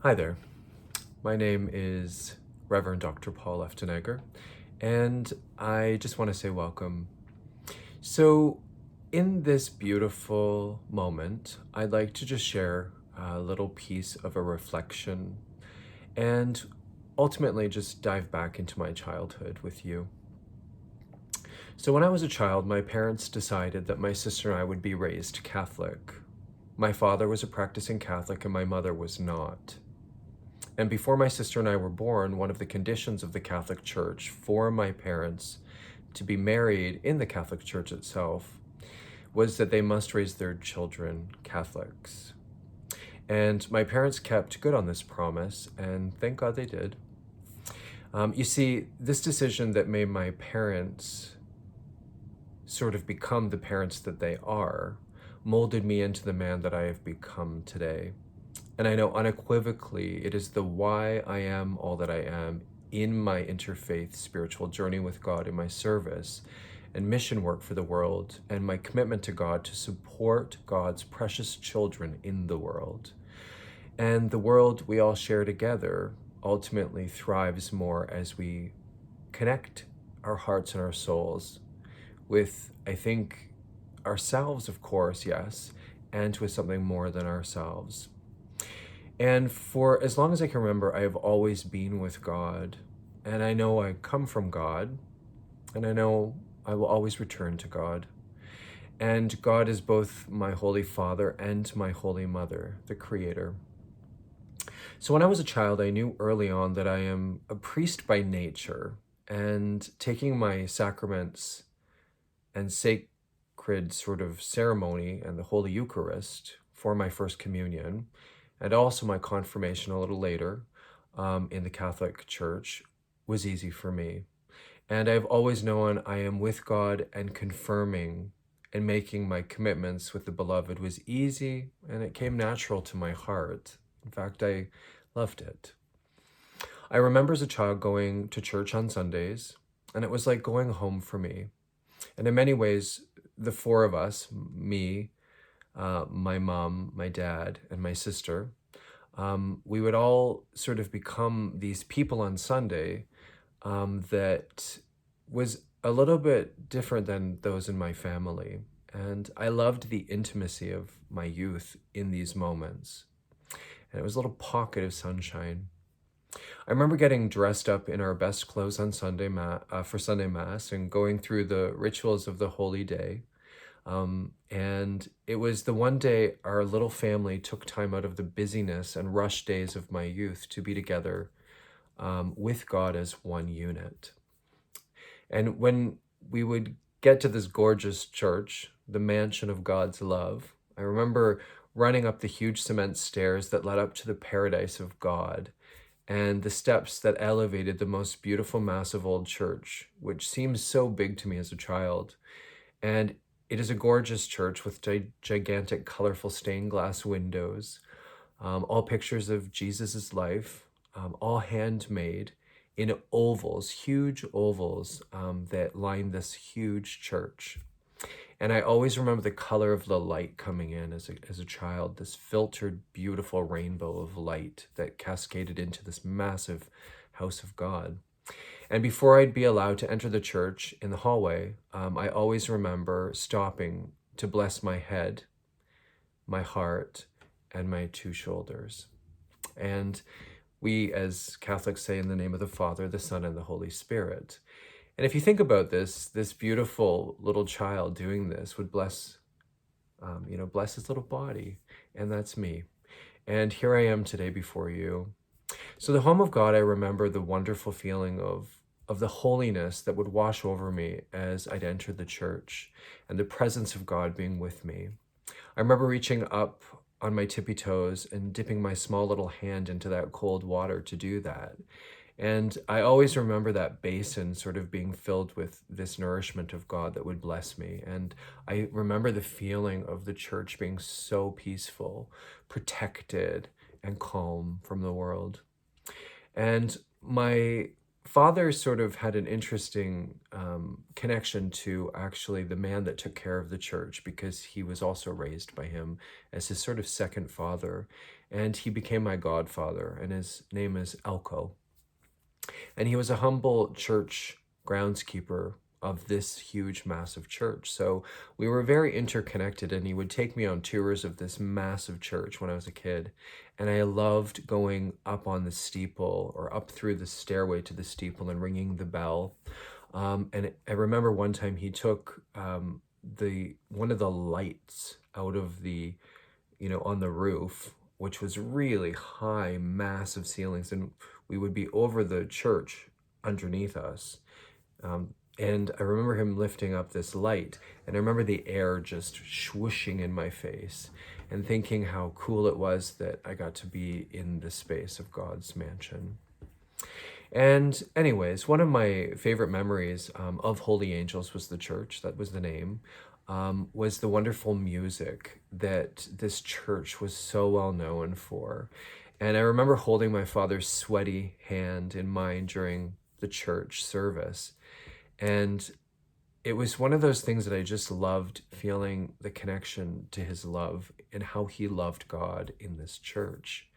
Hi there. My name is Reverend Dr. Paul Luftenegger, and I just want to say welcome. So, in this beautiful moment, I'd like to just share a little piece of a reflection and ultimately just dive back into my childhood with you. So, when I was a child, my parents decided that my sister and I would be raised Catholic. My father was a practicing Catholic and my mother was not. And before my sister and I were born, one of the conditions of the Catholic Church for my parents to be married in the Catholic Church itself was that they must raise their children Catholics. And my parents kept good on this promise, and thank God they did. You see, this decision that made my parents sort of become the parents that they are molded me into the man that I have become today. And I know unequivocally it is the why I am all that I am in my interfaith spiritual journey with God in my service and mission work for the world and my commitment to God to support God's precious children in the world. And the world we all share together ultimately thrives more as we connect our hearts and our souls with, I think, ourselves, of course, yes, and with something more than ourselves. And for as long as I can remember, I have always been with God. And I know I come from God. And I know I will always return to God. And God is both my Holy Father and my Holy Mother, the Creator. So when I was a child, I knew early on that I am a priest by nature. And taking my sacraments and sacred sort of ceremony and the Holy Eucharist for my first communion, and also my confirmation a little later in the Catholic Church, was easy for me. And I've always known I am with God, and confirming and making my commitments with the beloved was easy, and it came natural to my heart. In fact, I loved it. I remember as a child going to church on Sundays, and it was like going home for me. And in many ways, the four of us, me, my mom, my dad, and my sister, we would all sort of become these people on Sunday that was a little bit different than those in my family. And I loved the intimacy of my youth in these moments. And it was a little pocket of sunshine. I remember getting dressed up in our best clothes on for Sunday Mass and going through the rituals of the Holy Day. And it was the one day our little family took time out of the busyness and rush days of my youth to be together with God as one unit. And when we would get to this gorgeous church, the mansion of God's love, I remember running up the huge cement stairs that led up to the paradise of God and the steps that elevated the most beautiful, massive old church, which seems so big to me as a child. And it is a gorgeous church with gigantic, colorful stained glass windows, all pictures of Jesus's life, all handmade in ovals, huge ovals that line this huge church. And I always remember the color of the light coming in as a child, this filtered, beautiful rainbow of light that cascaded into this massive house of God. And before I'd be allowed to enter the church in the hallway, I always remember stopping to bless my head, my heart, and my two shoulders. And we, as Catholics, say in the name of the Father, the Son, and the Holy Spirit. And if you think about this beautiful little child doing this would bless his little body. And that's me. And here I am today before you. So the home of God, I remember the wonderful feeling of the holiness that would wash over me as I'd enter the church, and the presence of God being with me. I remember reaching up on my tippy toes and dipping my small little hand into that cold water to do that. And I always remember that basin sort of being filled with this nourishment of God that would bless me. And I remember the feeling of the church being so peaceful, protected, and calm from the world. And my father sort of had an interesting connection to actually the man that took care of the church, because he was also raised by him as his sort of second father. And he became my godfather, and his name is Elko. And he was a humble church groundskeeper of this huge, massive church. So we were very interconnected, and he would take me on tours of this massive church when I was a kid. And I loved going up on the steeple, or up through the stairway to the steeple, and ringing the bell. I remember one time he took one of the lights out of the, on the roof, which was really high, massive ceilings, and we would be over the church underneath us. And I remember him lifting up this light, and I remember the air just swooshing in my face, and thinking how cool it was that I got to be in the space of God's mansion. And anyways, one of my favorite memories of Holy Angels was the church, that was the name, was the wonderful music that this church was so well known for. And I remember holding my father's sweaty hand in mine during the church service. And it was one of those things that I just loved, feeling the connection to his love and how he loved God in this church.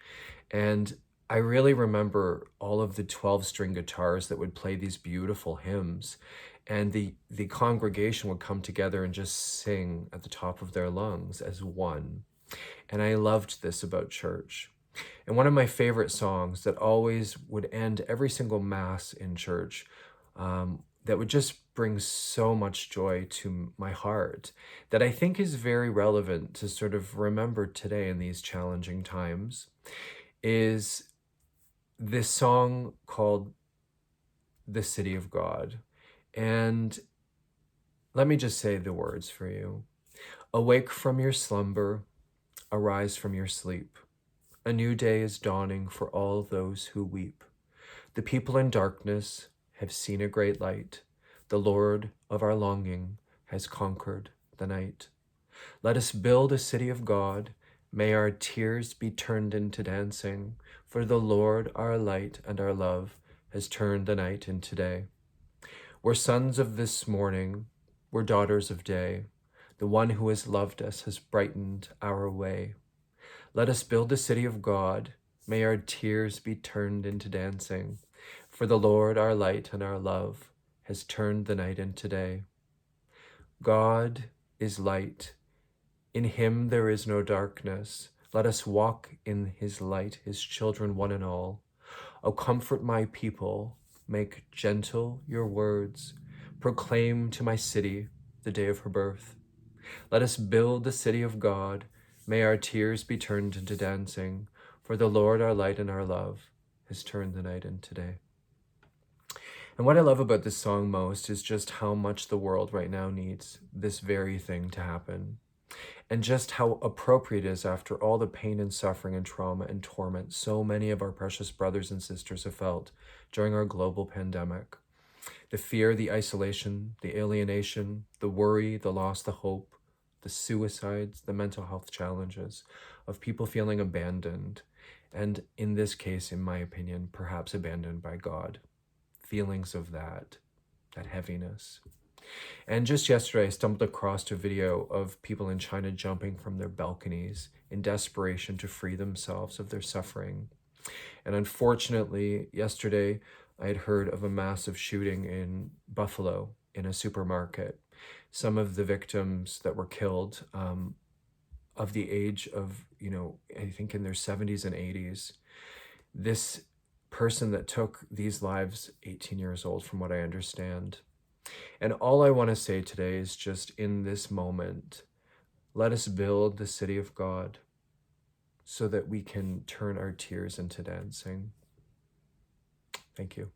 And I really remember all of the 12-string guitars that would play these beautiful hymns, and the congregation would come together and just sing at the top of their lungs as one. And I loved this about church. And one of my favorite songs that always would end every single mass in church, that would just bring so much joy to my heart, that I think is very relevant to sort of remember today in these challenging times, is this song called "The City of God." And let me just say the words for you. Awake from your slumber, arise from your sleep. A new day is dawning for all those who weep. The people in darkness have seen a great light. The Lord of our longing has conquered the night. Let us build a city of God. May our tears be turned into dancing, for the Lord, our light and our love, has turned the night into day. We're sons of this morning, we're daughters of day. The one who has loved us has brightened our way. Let us build a city of God. May our tears be turned into dancing, for the Lord, our light and our love, has turned the night into day. God is light. In him there is no darkness. Let us walk in his light, his children one and all. O comfort my people, make gentle your words. Proclaim to my city the day of her birth. Let us build the city of God. May our tears be turned into dancing, for the Lord, our light and our love, has turned the night into day. And what I love about this song most is just how much the world right now needs this very thing to happen. And just how appropriate it is after all the pain and suffering and trauma and torment so many of our precious brothers and sisters have felt during our global pandemic. The fear, the isolation, the alienation, the worry, the loss, the hope, the suicides, the mental health challenges of people feeling abandoned. And in this case, in my opinion, perhaps abandoned by God. Feelings of that heaviness. And just yesterday, I stumbled across a video of people in China jumping from their balconies in desperation to free themselves of their suffering. And unfortunately, yesterday, I had heard of a massive shooting in Buffalo in a supermarket. Some of the victims that were killed, of the age of, I think in their 70s and 80s. This person that took these lives, 18 years old, from what I understand. And all I want to say today is just in this moment, let us build the city of God so that we can turn our tears into dancing. Thank you.